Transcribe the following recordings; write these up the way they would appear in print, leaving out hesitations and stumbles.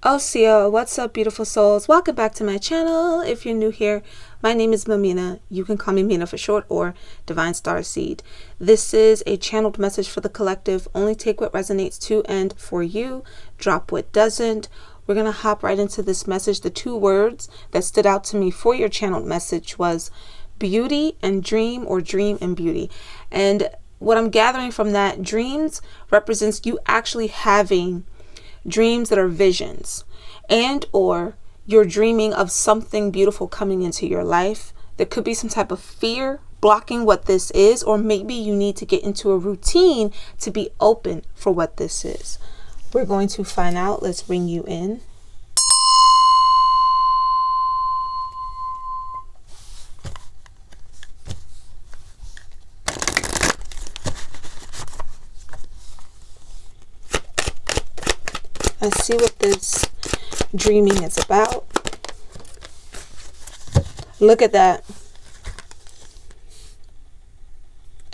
Osio, what's up, beautiful souls? Welcome back to my channel. If you're new here, my name is Mamina. You can call me Mina for short, or Divine Star Seed. This is a channeled message for the collective. Only take what resonates to and for you. Drop what doesn't. We're going to hop right into this message. The two words that stood out to me for your channeled message was beauty and dream, or dream and beauty. And what I'm gathering from that, dreams represents you actually having dreams that are visions, and or you're dreaming of something beautiful coming into your life. There could be some type of fear blocking what this is, or maybe you need to get into a routine to be open for what this is. We're going to find out. Let's bring you in. Let's see what this dreaming is about. Look at that.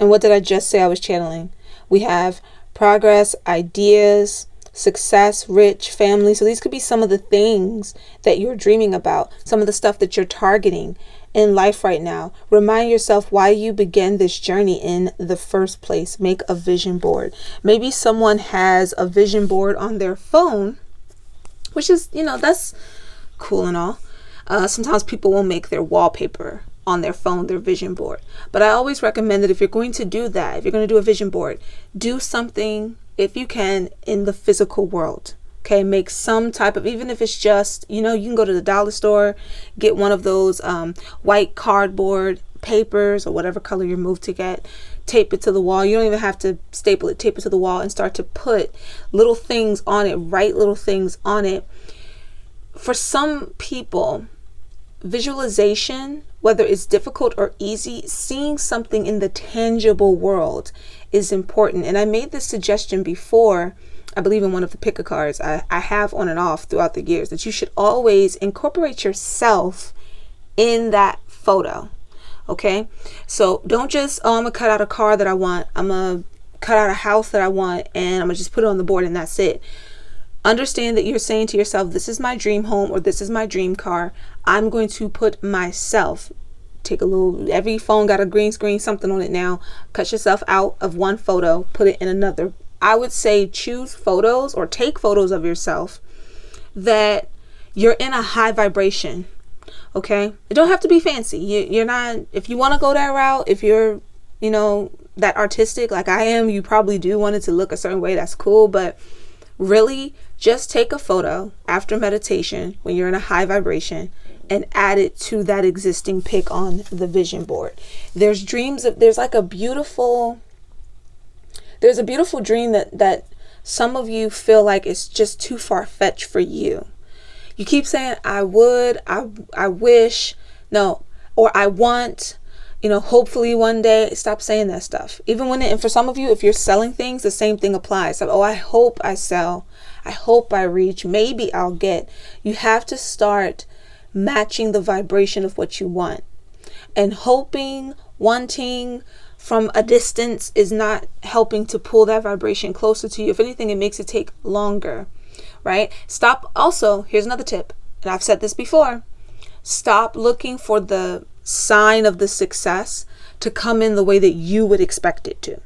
And what did I just say I was channeling? We have progress, ideas, success, rich, family. So these could be some of the things that you're dreaming about, some of the stuff that you're targeting in life right now. Remind yourself why you began this journey in the first place. Make a vision board. Maybe someone has a vision board on their phone, which is, that's cool and all. Sometimes people will make their wallpaper on their phone their vision board. But I always recommend that if you're going to do that, if you're going to do a vision board, do something, if you can, in the physical world. Okay, make some type of, even if it's just, you can go to the dollar store, get one of those white cardboard papers or whatever color you're moved to get, tape it to the wall. You don't even have to staple it, tape it to the wall and start to put little things on it, write little things on it. For some people, visualization, whether it's difficult or easy, seeing something in the tangible world is important. And I made this suggestion before, I believe in one of the pick a cards I have on and off throughout the years, that you should always incorporate yourself in that photo. Okay, so don't just, I'm gonna cut out a car that I want, I'm gonna cut out a house that I want, and I'm gonna just put it on the board and that's it. Understand that you're saying to yourself, this is my dream home, or this is my dream car. I'm going to put myself, take a little, every phone got a green screen, something on it now. Cut yourself out of one photo, put it in another. I would say choose photos or take photos of yourself that you're in a high vibration. Okay, it don't have to be fancy. You're not, if you want to go that route, if you're, that artistic like I am, you probably do want it to look a certain way. That's cool. But really, just take a photo after meditation when you're in a high vibration and add it to that existing pic on the vision board. There's a beautiful dream that some of you feel like it's just too far-fetched for you. You keep saying, I would, I wish, no, or I want, hopefully one day. Stop saying that stuff. Even when and for some of you, if you're selling things, the same thing applies. So, I hope I sell. I hope I reach. Maybe I'll get. You have to start matching the vibration of what you want. And hoping, wanting from a distance is not helping to pull that vibration closer to you. If anything, it makes it take longer, right? Stop. Also, here's another tip, and I've said this before. Stop looking for the sign of the success to come in the way that you would expect it to,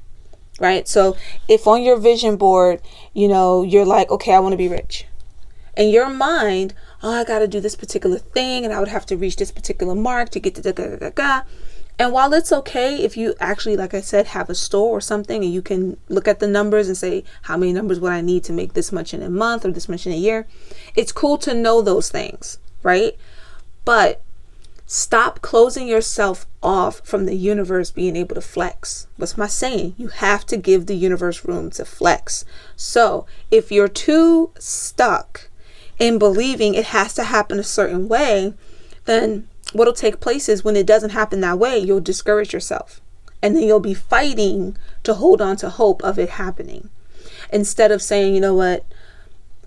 right? So if on your vision board, you're like, okay, I want to be rich. In your mind, I got to do this particular thing, and I would have to reach this particular mark to get to da. And while it's okay if you actually, like I said, have a store or something and you can look at the numbers and say, how many numbers would I need to make this much in a month or this much in a year? It's cool to know those things, right? But stop closing yourself off from the universe being able to flex. What's my saying? You have to give the universe room to flex. So if you're too stuck in believing it has to happen a certain way, then what'll take place is when it doesn't happen that way, you'll discourage yourself. And then you'll be fighting to hold on to hope of it happening. Instead of saying, you know what,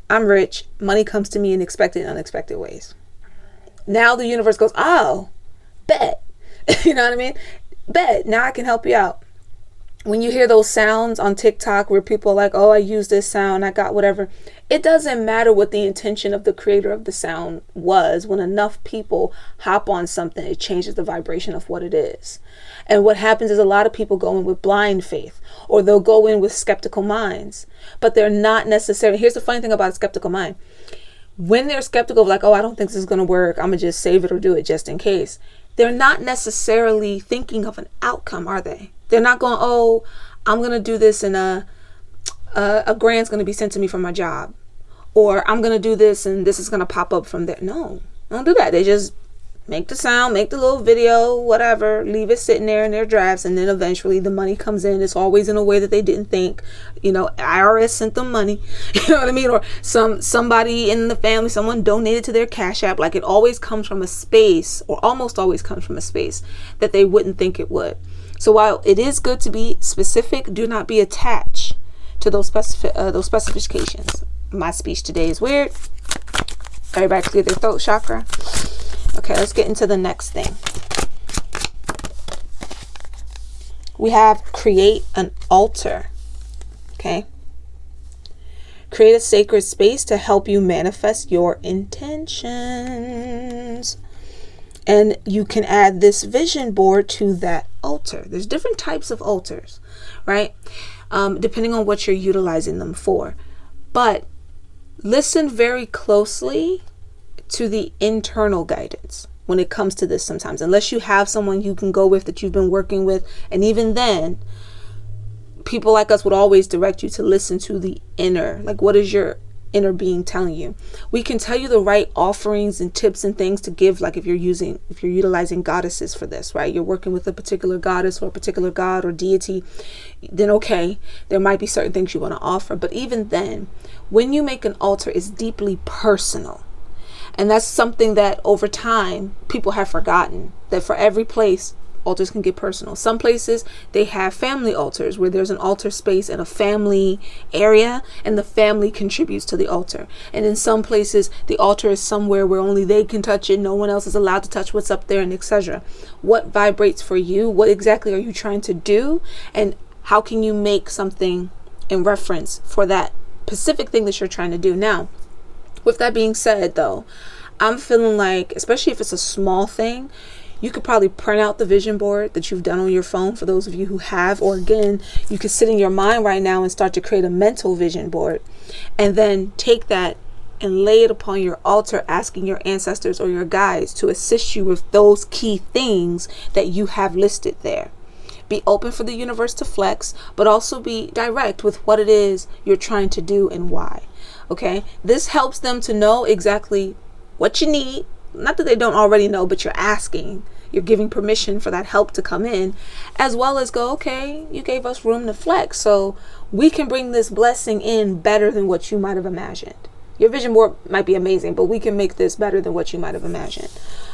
I'm rich. Money comes to me in expected and unexpected ways. Now the universe goes, oh, bet. You know what I mean? Bet. Now I can help you out. when you hear those sounds on TikTok where people are like, oh, I use this sound, I got whatever. It doesn't matter what the intention of the creator of the sound was. When enough people hop on something, it changes the vibration of what it is. And what happens is a lot of people go in with blind faith, or they'll go in with skeptical minds, but they're not necessarily. Here's the funny thing about a skeptical mind. When they're skeptical, like, oh, I don't think this is going to work, I'm going to just save it or do it just in case. They're not necessarily thinking of an outcome, are they? They're not going, oh, I'm going to do this and a grant's going to be sent to me from my job. Or I'm going to do this and this is going to pop up from there. No, don't do that. They just make the sound, make the little video, whatever, leave it sitting there in their drafts. And then eventually the money comes in. It's always in a way that they didn't think. IRS sent them money. You know what I mean? Or somebody in the family, someone donated to their Cash App. Like, it always comes from a space, or almost always comes from a space that they wouldn't think it would. So while it is good to be specific, do not be attached to those specifications. My speech today is weird. Everybody clear their throat chakra. Okay, let's get into the next thing. We have create an altar. Okay. Create a sacred space to help you manifest your intentions. And you can add this vision board to that altar. There's different types of altars, right? Depending on what you're utilizing them for. But listen very closely to the internal guidance when it comes to this sometimes. Unless you have someone you can go with that you've been working with. And even then, people like us would always direct you to listen to the inner. Like, what is your inner being telling you? We can tell you the right offerings and tips and things to give, like if you're utilizing goddesses for this, right? You're working with a particular goddess or a particular god or deity, then okay, there might be certain things you want to offer. But even then, when you make an altar, it's deeply personal. And that's something that over time people have forgotten, that for every place, altars can get personal. Some places they have family altars where there's an altar space in a family area and the family contributes to the altar. And in some places the altar is somewhere where only they can touch it, no one else is allowed to touch what's up there, and etc. What vibrates for you? What exactly are you trying to do? And how can you make something in reference for that specific thing that you're trying to do? Now, with that being said though, I'm feeling like, especially if it's a small thing, you could probably print out the vision board that you've done on your phone for those of you who have, or again, you could sit in your mind right now and start to create a mental vision board and then take that and lay it upon your altar, asking your ancestors or your guides to assist you with those key things that you have listed there. Be open for the universe to flex, but also be direct with what it is you're trying to do and why. Okay, this helps them to know exactly what you need. Not that they don't already know, but you're asking. You're giving permission for that help to come in, as well as go, okay, you gave us room to flex, so we can bring this blessing in better than what you might have imagined. Your vision board might be amazing, but we can make this better than what you might have imagined.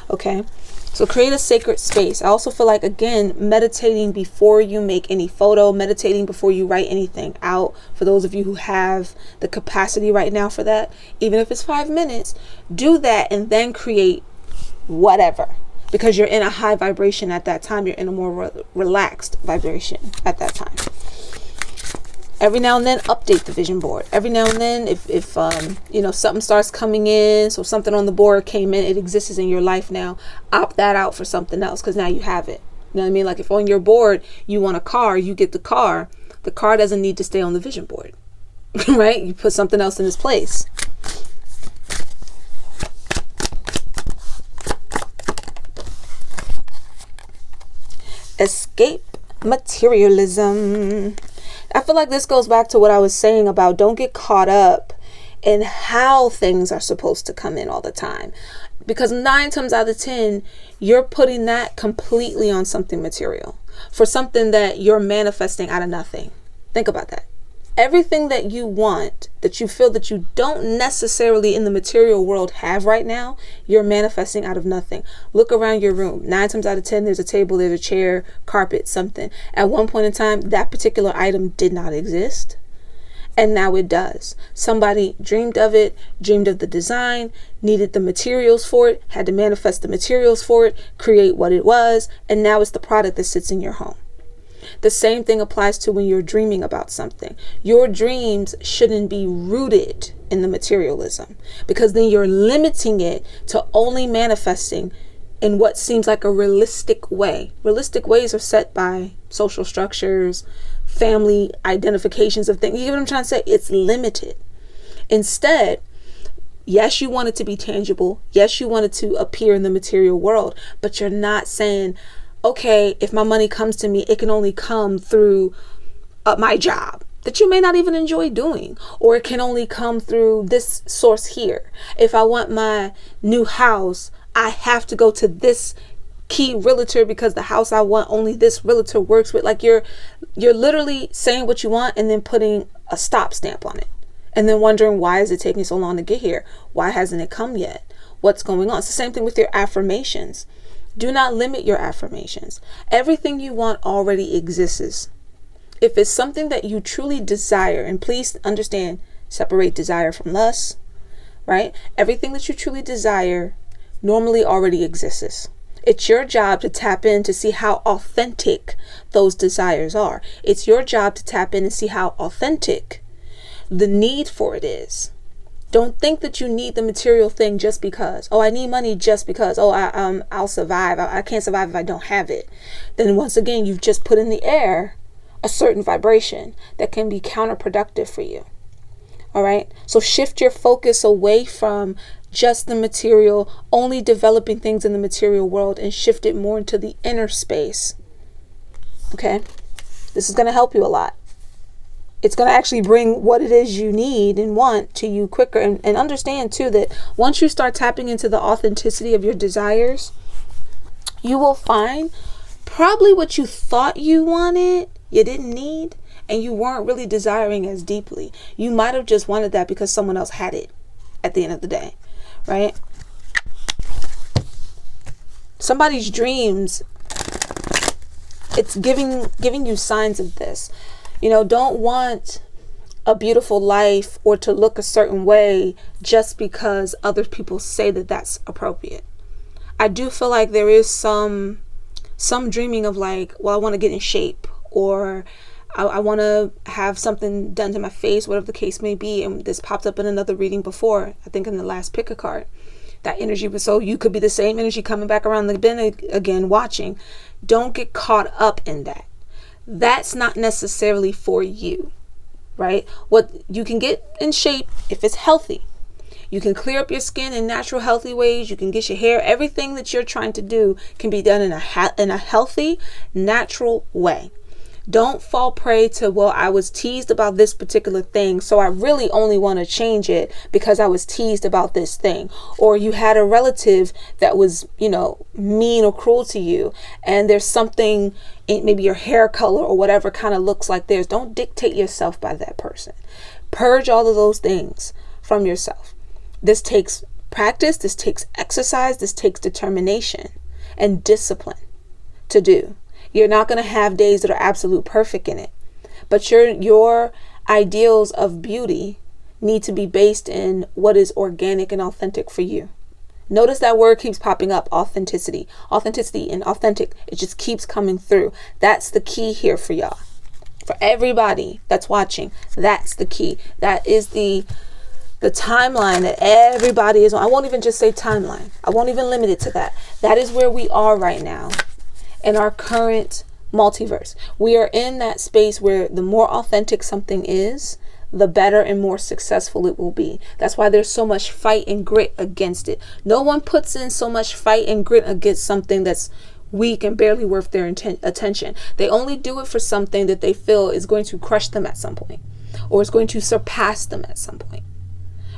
Okay, so create a sacred space. I also feel like, again, meditating before you make any photo, meditating before you write anything out. For those of you who have the capacity right now for that, even if it's 5 minutes, do that and then create whatever. Because you're in a high vibration at that time. You're in a more relaxed vibration at that time. Every now and then, update the vision board. Every now and then, if something starts coming in, so something on the board came in, it exists in your life now, opt that out for something else, because now you have it. You know what I mean? Like if on your board you want a car, you get the car. The car doesn't need to stay on the vision board, right? You put something else in its place. Escape materialism. I feel like this goes back to what I was saying about don't get caught up in how things are supposed to come in all the time. Because 9 times out of 10, you're putting that completely on something material. For something that you're manifesting out of nothing. Think about that. Everything that you want, that you feel that you don't necessarily in the material world have right now, you're manifesting out of nothing. Look around your room. 9 times out of 10, there's a table, there's a chair, carpet, something. At one point in time, that particular item did not exist. And now it does. Somebody dreamed of it, dreamed of the design, needed the materials for it, had to manifest the materials for it, create what it was, and now it's the product that sits in your home. The same thing applies to when you're dreaming about something. Your dreams shouldn't be rooted in the materialism, because then you're limiting it to only manifesting in what seems like a realistic way. Realistic ways are set by social structures, family identifications of things. You get what I'm trying to say? It's limited. Instead, yes, you want it to be tangible. Yes, you want it to appear in the material world, but you're not saying, okay, if my money comes to me, it can only come through my job that you may not even enjoy doing, or it can only come through this source here. If I want my new house, I have to go to this key realtor because the house I want, only this realtor works with. Like you're literally saying what you want and then putting a stop stamp on it. And then wondering, why is it taking so long to get here? Why hasn't it come yet? What's going on? It's the same thing with your affirmations. Do not limit your affirmations. Everything you want already exists. If it's something that you truly desire, and please understand, separate desire from lust, right? Everything that you truly desire normally already exists. It's your job to tap in to see how authentic those desires are. It's your job to tap in and see how authentic the need for it is. Don't think that you need the material thing just because. Oh, I need money just because. Oh, I'll survive. I can't survive if I don't have it. Then once again, you've just put in the air a certain vibration that can be counterproductive for you. All right. So shift your focus away from just the material, only developing things in the material world, and shift it more into the inner space. Okay. This is going to help you a lot. It's going to actually bring what it is you need and want to you quicker. And understand too that once you start tapping into the authenticity of your desires, you will find probably what you thought you wanted, you didn't need, and you weren't really desiring as deeply. You might have just wanted that because someone else had it at the end of the day, right? Somebody's dreams, it's giving you signs of this. You know, don't want a beautiful life or to look a certain way just because other people say that that's appropriate. I do feel like there is some dreaming of like, well, I want to get in shape, or I want to have something done to my face, whatever the case may be. And this popped up in another reading before, I think in the last pick a card. That energy was, so you could be the same energy coming back around the bend again, watching. Don't get caught up in that. That's not necessarily for you, right? What you can get in shape if it's healthy. You can clear up your skin in natural, healthy ways. You can get your hair. Everything that you're trying to do can be done in a healthy, natural way. Don't fall prey to, well, I was teased about this particular thing, so I really only want to change it because I was teased about this thing. Or you had a relative that was, mean or cruel to you, and there's something in maybe your hair color or whatever kind of looks like theirs. Don't dictate yourself by that person. Purge all of those things from yourself. This takes practice, this takes exercise, this takes determination and discipline to do. You're not going to have days that are absolute perfect in it, but your ideals of beauty need to be based in what is organic and authentic for you. Notice that word keeps popping up, authenticity and authentic. It just keeps coming through. That's the key here for y'all. For everybody that's watching, that's the key. That is the timeline that everybody is on. I won't even just say timeline. I won't even limit it to that. That is where we are right now. In our current multiverse, we are in that space where the more authentic something is, the better and more successful it will be. That's why there's so much fight and grit against it. No one puts in so much fight and grit against something that's weak and barely worth their attention. They only do it for something that they feel is going to crush them at some point, or is going to surpass them at some point,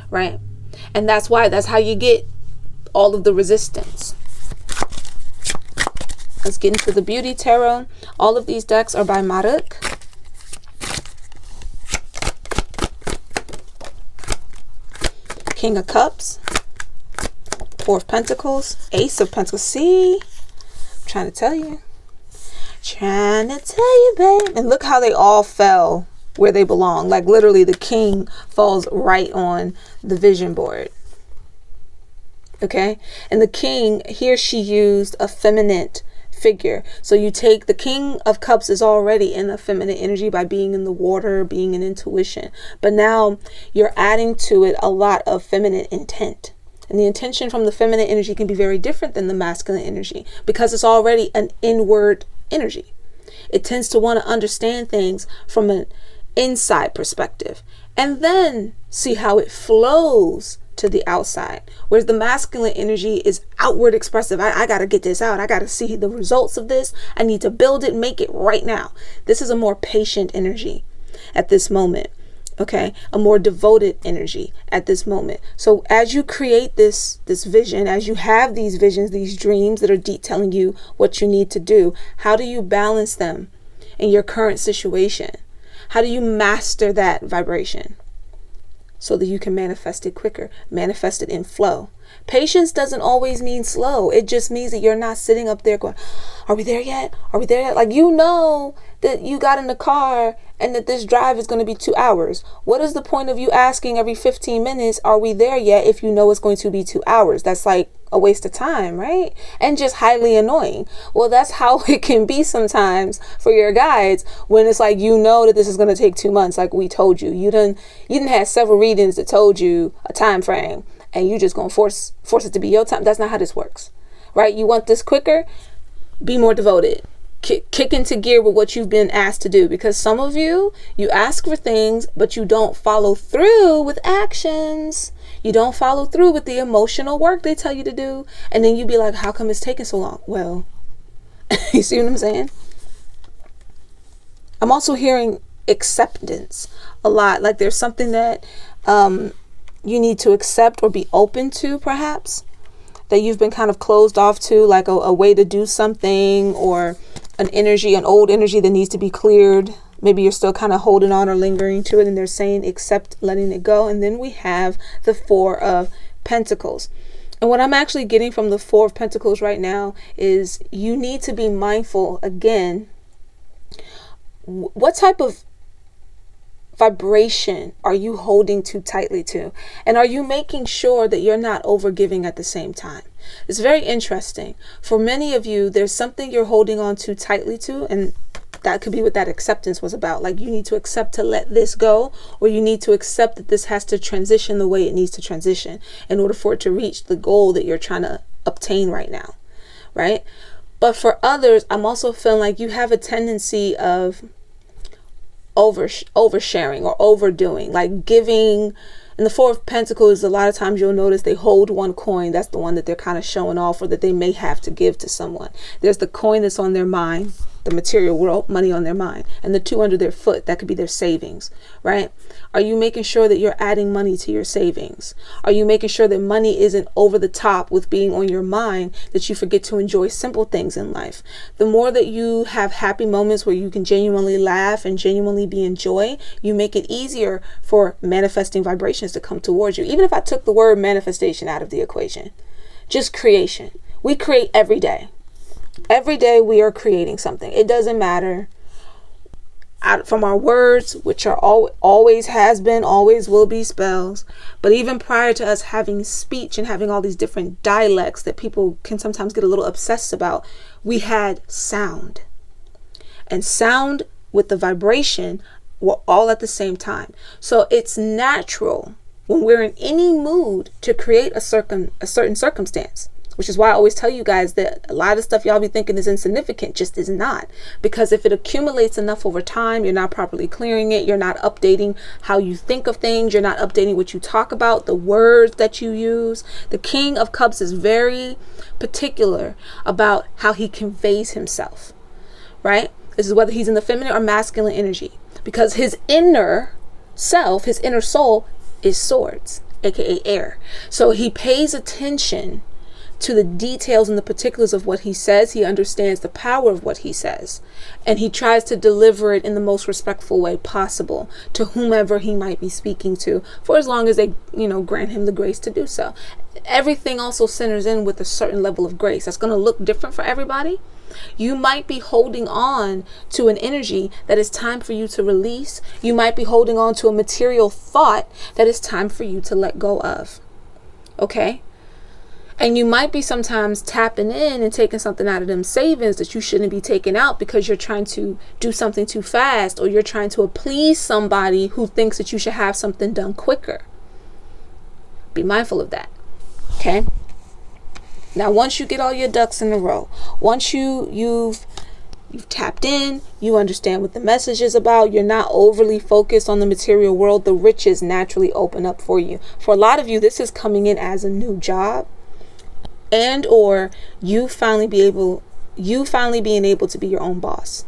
right? And that's how you get all of the resistance. Let's get into the Beauty Tarot. All of these decks are by Maruk. King of Cups. Four of Pentacles. Ace of Pentacles. See? I'm trying to tell you. Trying to tell you, babe. And look how they all fell where they belong. Like literally the king falls right on the vision board. Okay? And the king, here she used a feminine figure. So you take the King of Cups is already in the feminine energy by being in the water, being in intuition. But now you're adding to it a lot of feminine intent. And the intention from the feminine energy can be very different than the masculine energy because it's already an inward energy. It tends to want to understand things from an inside perspective and then see how it flows to the outside. Whereas the masculine energy is outward expressive. I got to get this out. I got to see the results of this. I need to build it, make it right now. This is a more patient energy at this moment. Okay, a more devoted energy at this moment. So as you create this vision, as you have these visions, these dreams that are detailing you what you need to do, how do you balance them in your current situation? How do you master that vibration so that you can manifest it quicker, manifest it in flow? Patience doesn't always mean slow. It just means that you're not sitting up there going, are we there yet? Are we there yet? Like, you know that you got in the car and that this drive is going to be 2 hours. What is the point of you asking every 15 minutes, are we there yet, if you know it's going to be 2 hours? That's like a waste of time, right? And just highly annoying. Well, that's how it can be sometimes for your guides when it's like, you know that this is going to take 2 months, like we told you. You didn't have several readings that told you a time frame, and you just gonna force it to be your time. That's not how this works, right? You want this quicker, be more devoted. Kick into gear with what you've been asked to do, because some of you ask for things, but you don't follow through with actions. You don't follow through with the emotional work they tell you to do. And then you be like, how come it's taking so long? Well, you see what I'm saying? I'm also hearing acceptance a lot. Like there's something that, you need to accept or be open to, perhaps, that you've been kind of closed off to, like a way to do something, or an old energy that needs to be cleared. Maybe you're still kind of holding on or lingering to it, and they're saying accept letting it go. And then we have the 4 of Pentacles. And what I'm actually getting from the 4 of Pentacles right now is you need to be mindful again. What type of vibration are you holding too tightly to? And are you making sure that you're not overgiving at the same time? It's very interesting. For many of you, there's something you're holding on too tightly to, and that could be what that acceptance was about. Like, you need to accept to let this go, or you need to accept that this has to transition the way it needs to transition in order for it to reach the goal that you're trying to obtain right now, right? But for others, I'm also feeling like you have a tendency of oversharing or overdoing, like giving. And the 4 of Pentacles, a lot of times you'll notice they hold one coin. That's the one that they're kind of showing off, or that they may have to give to someone. There's the coin that's on their mind, the material world, money on their mind, and the 2 under their foot. That could be their savings, right? Are you making sure that you're adding money to your savings? Are you making sure that money isn't over the top with being on your mind, that you forget to enjoy simple things in life? The more that you have happy moments where you can genuinely laugh and genuinely be in joy, you make it easier for manifesting vibrations to come towards you. Even if I took the word manifestation out of the equation, just creation. We create every day. Every day we are creating something. It doesn't matter. From our words, which are always has been, always will be spells. But even prior to us having speech and having all these different dialects that people can sometimes get a little obsessed about, we had sound. And sound with the vibration were all at the same time. So it's natural when we're in any mood to create a certain circumstance. Which is why I always tell you guys that a lot of stuff y'all be thinking is insignificant just is not. Because if it accumulates enough over time, you're not properly clearing it. You're not updating how you think of things. You're not updating what you talk about, the words that you use. The King of Cups is very particular about how he conveys himself, right? This is whether he's in the feminine or masculine energy. Because his inner self, his inner soul is swords, aka air. So he pays attention to the details and the particulars of what he says. He understands the power of what he says, and he tries to deliver it in the most respectful way possible to whomever he might be speaking to, for as long as they, grant him the grace to do so. Everything also centers in with a certain level of grace. That's going to look different for everybody. You might be holding on to an energy that is time for you to release. You might be holding on to a material thought that is time for you to let go of. Okay? And you might be sometimes tapping in and taking something out of them savings that you shouldn't be taking out because you're trying to do something too fast, or you're trying to please somebody who thinks that you should have something done quicker. Be mindful of that. Okay? Now, once you get all your ducks in a row, once you've tapped in, you understand what the message is about, you're not overly focused on the material world, the riches naturally open up for you. For a lot of you, this is coming in as a new job, and or you finally being able to be your own boss.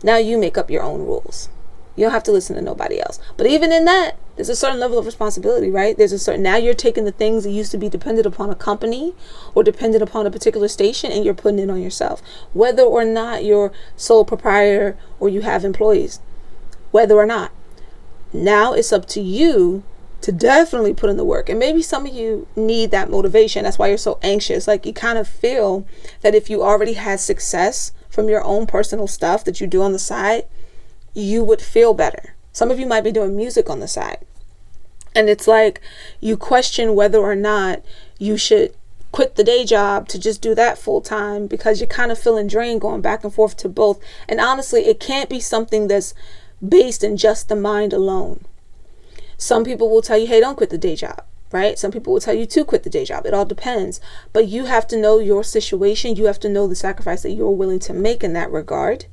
Now you make up your own rules. You don't have to listen to nobody else. But even in that, there's a certain level of responsibility, right? Now you're taking the things that used to be dependent upon a company or dependent upon a particular station, and you're putting it on yourself. Whether or not you're sole proprietor or you have employees, whether or not, now it's up to you to definitely put in the work. And maybe some of you need that motivation. That's why you're so anxious. Like, you kind of feel that if you already had success from your own personal stuff that you do on the side, you would feel better. Some of you might be doing music on the side, and it's like you question whether or not you should quit the day job to just do that full time, because you're kind of feeling drained going back and forth to both. And honestly, it can't be something that's based in just the mind alone. Some people will tell you, hey, don't quit the day job, right? Some people will tell you to quit the day job. It all depends. But you have to know your situation. You have to know the sacrifice that you're willing to make in that regard.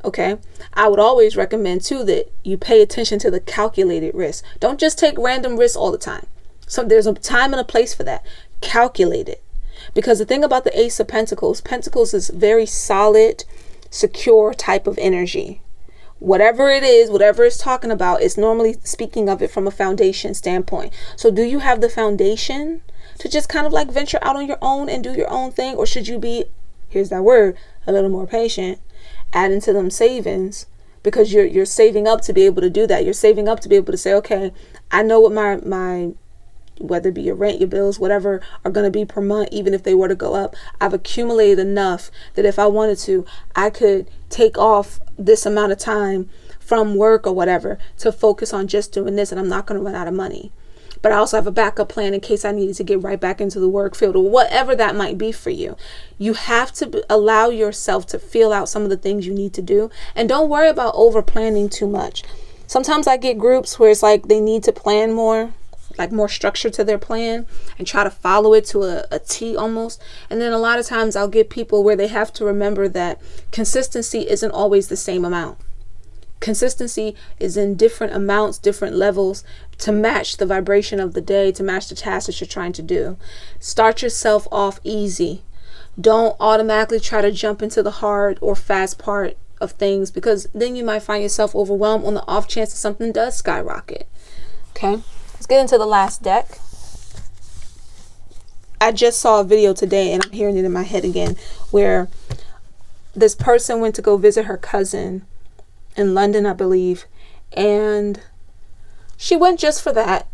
Okay. I would always recommend too that you pay attention to the calculated risk. Don't just take random risks all the time. So there's a time and a place for that. Calculate it. Because the thing about the Ace of Pentacles is very solid, secure type of energy. Whatever it is, whatever it's talking about, it's normally speaking of it from a foundation standpoint. So do you have the foundation to just kind of like venture out on your own and do your own thing? Or should you be, here's that word, a little more patient, adding to them savings, because you're saving up to be able to do that. You're saving up to be able to say, okay, I know what my whether it be your rent, your bills, whatever, are going to be per month, even if they were to go up. I've accumulated enough that if I wanted to, I could take off this amount of time from work or whatever to focus on just doing this, and I'm not going to run out of money. But I also have a backup plan in case I needed to get right back into the work field, or whatever that might be for you. You have to allow yourself to feel out some of the things you need to do, and don't worry about over planning too much. Sometimes I get groups where it's like they need to plan more, like more structure to their plan, and try to follow it to a T almost. And then a lot of times I'll get people where they have to remember that consistency isn't always the same amount. Consistency is in different amounts, different levels, to match the vibration of the day, to match the task that you're trying to do. Start yourself off easy. Don't automatically try to jump into the hard or fast part of things, because then you might find yourself overwhelmed on the off chance that something does skyrocket. Okay, let's get into the last deck. I just saw a video today, and I'm hearing it in my head again, where this person went to go visit her cousin in London, I believe, and she went just for that,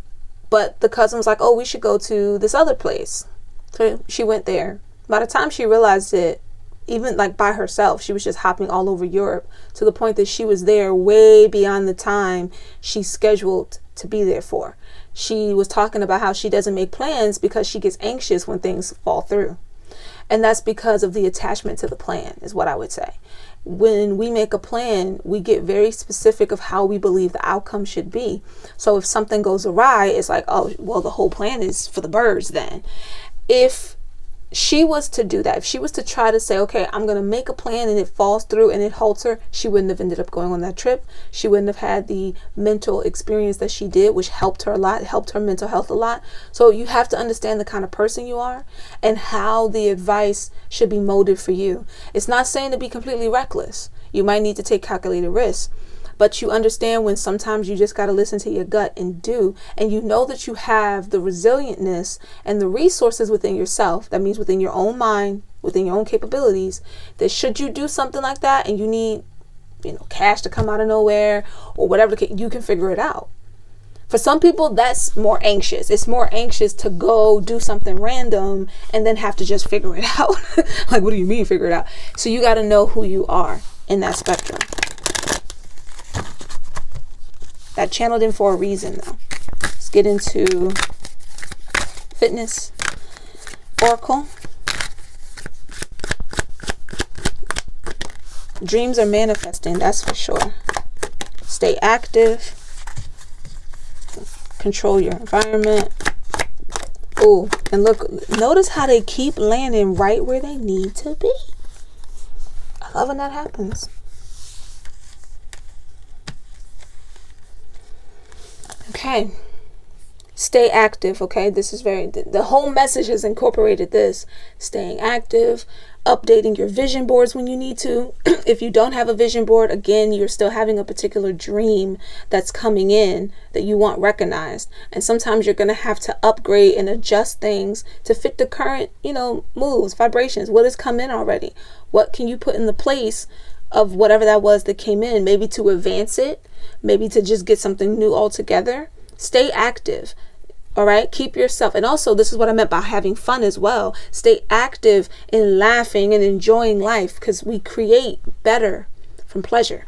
but the cousin was like, oh, we should go to this other place. So she went there. By the time she realized it, even like by herself, she was just hopping all over Europe, to the point that she was there way beyond the time she scheduled to be there for. She was talking about how she doesn't make plans because she gets anxious when things fall through. And that's because of the attachment to the plan, is what I would say. When we make a plan, we get very specific of how we believe the outcome should be. So if something goes awry, it's like, oh, well, the whole plan is for the birds then. If she was to do that, if she was to try to say, okay, I'm going to make a plan, and it falls through and it halts her, she wouldn't have ended up going on that trip. She wouldn't have had the mental experience that she did, which helped her a lot, helped her mental health a lot. So you have to understand the kind of person you are and how the advice should be molded for you. It's not saying to be completely reckless. You might need to take calculated risks, but you understand when sometimes you just got to listen to your gut and do, and you know that you have the resilientness and the resources within yourself. That means within your own mind, within your own capabilities, that should you do something like that and you need, cash to come out of nowhere or whatever, you can figure it out. For some people, that's more anxious. It's more anxious to go do something random and then have to just figure it out. Like, what do you mean figure it out? So you got to know who you are in that spectrum. That channeled in for a reason, though. Let's get into fitness. Oracle. Dreams are manifesting, that's for sure. Stay active. Control your environment. Oh, and look, notice how they keep landing right where they need to be. I love when that happens. Okay. Stay active, okay? This is the whole message has incorporated this. Staying active, updating your vision boards when you need to. If you don't have a vision board, again, you're still having a particular dream that's coming in that you want recognized. And sometimes you're going to have to upgrade and adjust things to fit the current, moves, vibrations. What has come in already? What can you put in the place of whatever that was that came in? Maybe to advance it, maybe to just get something new altogether. Stay active. All right. Keep yourself. And also, this is what I meant by having fun as well. Stay active in laughing and enjoying life, because we create better from pleasure.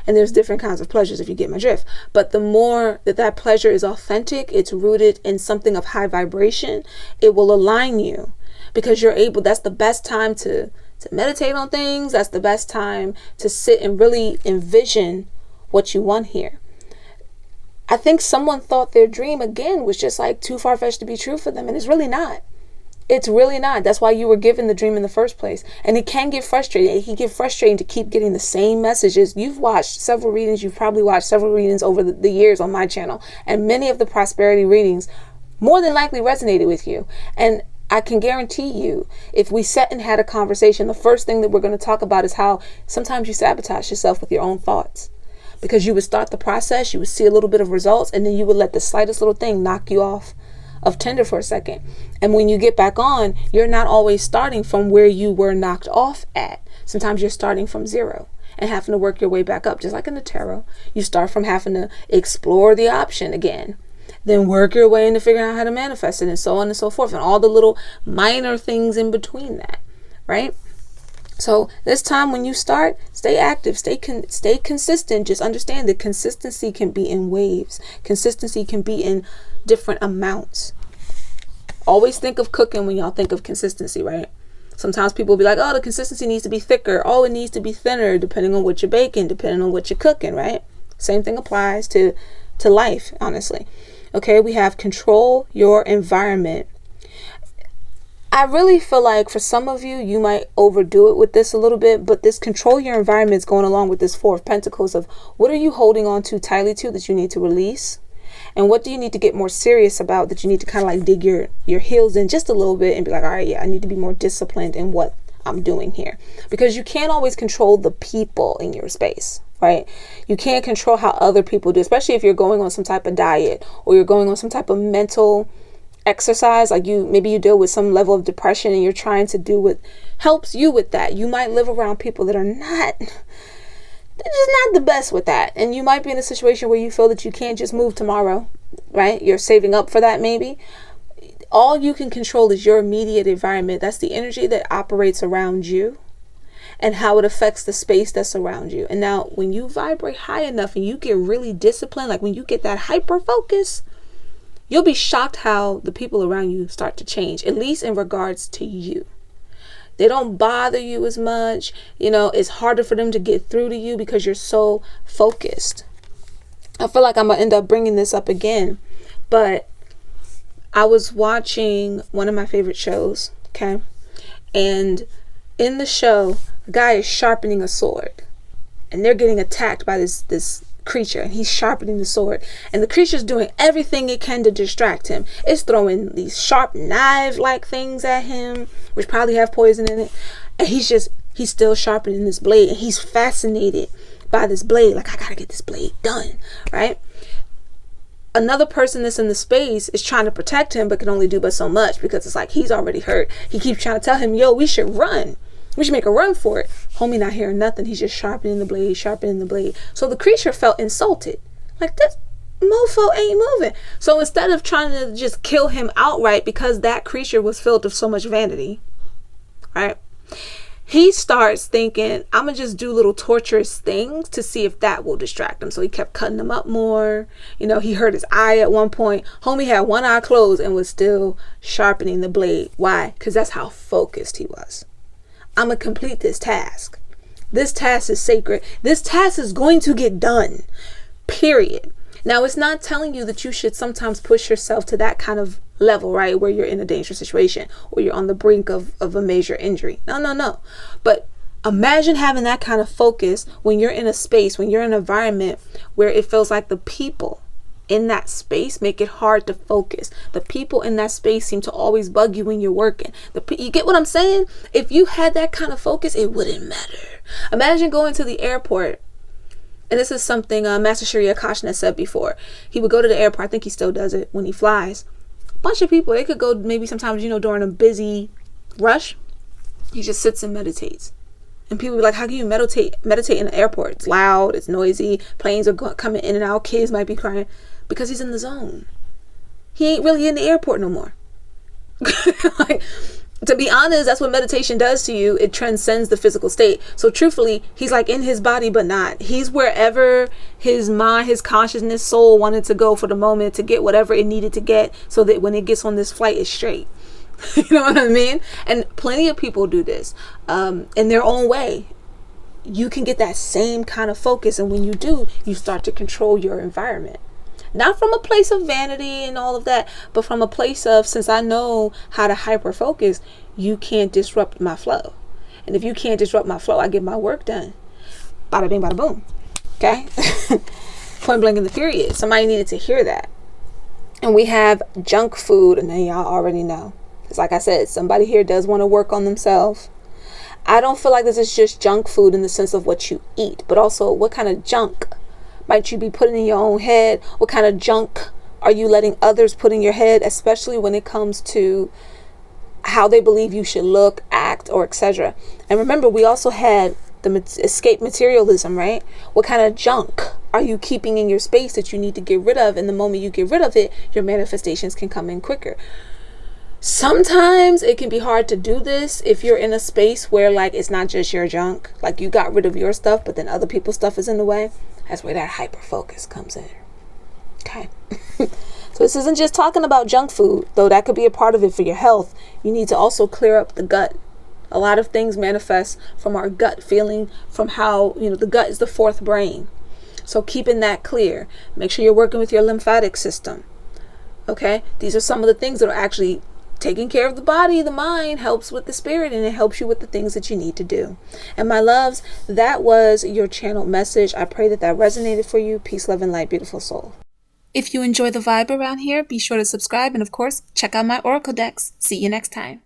And there's different kinds of pleasures, if you get my drift. But the more that pleasure is authentic, it's rooted in something of high vibration, it will align you, because that's the best time to meditate on things. That's the best time to sit and really envision what you want here. I think someone thought their dream, again, was just like too far-fetched to be true for them. And it's really not. It's really not. That's why you were given the dream in the first place. And it can get frustrating. It can get frustrating to keep getting the same messages. You've watched several readings. You've probably watched several readings over the years on my channel. And many of the prosperity readings more than likely resonated with you. And I can guarantee you, if we sat and had a conversation, the first thing that we're going to talk about is how sometimes you sabotage yourself with your own thoughts. Because you would start the process, you would see a little bit of results, and then you would let the slightest little thing knock you off of tender for a second. And when you get back on, you're not always starting from where you were knocked off at. Sometimes you're starting from zero and having to work your way back up. Just like in the tarot, you start from having to explore the option again, then work your way into figuring out how to manifest it, and so on and so forth, and all the little minor things in between that, right? So this time when you start, stay active, stay consistent. Just understand that consistency can be in waves. Consistency can be in different amounts. Always think of cooking when y'all think of consistency, right? Sometimes people will be like, oh, the consistency needs to be thicker. Oh, it needs to be thinner, depending on what you're baking, depending on what you're cooking, right? Same thing applies to life, honestly. Okay, we have control your environment. I really feel like for some of you, you might overdo it with this a little bit, but this control your environment is going along with this Four of Pentacles of what are you holding on to tightly to that you need to release? And what do you need to get more serious about that you need to kind of like dig your heels in just a little bit and be like, all right, yeah, I need to be more disciplined in what I'm doing here. Because you can't always control the people in your space, right? You can't control how other people do, especially if you're going on some type of diet or you're going on some type of mental exercise, like maybe you deal with some level of depression and you're trying to do what helps you with that. You might live around people that are they're just not the best with that. And you might be in a situation where you feel that you can't just move tomorrow, right? You're saving up for that maybe. All you can control is your immediate environment. That's the energy that operates around you and how it affects the space that's around you. And now when you vibrate high enough and you get really disciplined, like when you get that hyper focus, you'll be shocked how the people around you start to change, at least in regards to you. They don't bother you as much. It's harder for them to get through to you because you're so focused. I feel like I'm going to end up bringing this up again, but I was watching one of my favorite shows, okay? And in the show, a guy is sharpening a sword and they're getting attacked by this creature, and he's sharpening the sword, and the creature's doing everything it can to distract him. It's throwing these sharp knife like things at him, which probably have poison in it, and he's still sharpening this blade, and he's fascinated by this blade, like, I gotta get this blade done, right? Another person that's in the space is trying to protect him but can only do but so much, because it's like he's already hurt. He keeps trying to tell him, yo, we should run. We should make a run for it. Homie not hearing nothing. He's just sharpening the blade. So the creature felt insulted. Like, this mofo ain't moving. So instead of trying to just kill him outright because that creature was filled with so much vanity, right? he starts thinking, I'm going to just do little torturous things to see if that will distract him. So he kept cutting them up more. He hurt his eye at one point. Homie had one eye closed and was still sharpening the blade. Why? Because that's how focused he was. I'm going to complete this task. This task is sacred. This task is going to get done. Period. Now, it's not telling you that you should sometimes push yourself to that kind of level, right? Where you're in a dangerous situation or you're on the brink of a major injury. No. But imagine having that kind of focus when you're in a space, when you're in an environment where it feels like the people in that space make it hard to focus. The people in that space seem to always bug you when you're working. You get what I'm saying? If you had that kind of focus, it wouldn't matter. Imagine going to the airport. And this is something Master Shri Akash has said before. He would go to the airport. I think he still does it when he flies. A bunch of people, they could go maybe sometimes, during a busy rush. He just sits and meditates. And people be like, how can you meditate in an airport? It's loud, it's noisy, planes are coming in and out, kids might be crying. Because he's in the zone. He ain't really in the airport no more. To be honest, that's what meditation does to you. It transcends the physical state. So truthfully, he's like in his body, but not. He's wherever his mind, his consciousness, soul wanted to go for the moment to get whatever it needed to get so that when it gets on this flight, it's straight. You know what I mean? And plenty of people do this in their own way. You can get that same kind of focus. And when you do, you start to control your environment. Not from a place of vanity and all of that, but from a place of, since I know how to hyper focus, you can't disrupt my flow. And if you can't disrupt my flow, I get my work done. Bada bing, bada boom. Okay? Point blank in the period. Somebody needed to hear that. And we have junk food, and then y'all already know. It's like I said, somebody here does want to work on themselves. I don't feel like this is just junk food in the sense of what you eat, but also what kind of junk might you be putting in your own head? What kind of junk are you letting others put in your head, especially when it comes to how they believe you should look, act, or etc. And remember, we also had the escape materialism, right? What kind of junk are you keeping in your space that you need to get rid of? And the moment you get rid of it, your manifestations can come in quicker. Sometimes it can be hard to do this if you're in a space where like it's not just your junk, like you got rid of your stuff, but then other people's stuff is in the way. That's where that hyper focus comes in. Okay. So this isn't just talking about junk food, though that could be a part of it for your health. You need to also clear up the gut. A lot of things manifest from our gut feeling, from how, the gut is the fourth brain. So keeping that clear. Make sure you're working with your lymphatic system. Okay. These are some of the things that are actually taking care of the body, the mind, helps with the spirit, and it helps you with the things that you need to do. And my loves, that was your channeled message. I pray that resonated for you. Peace, love, and light, beautiful soul. If you enjoy the vibe around here, be sure to subscribe and, of course, check out my Oracle decks. See you next time.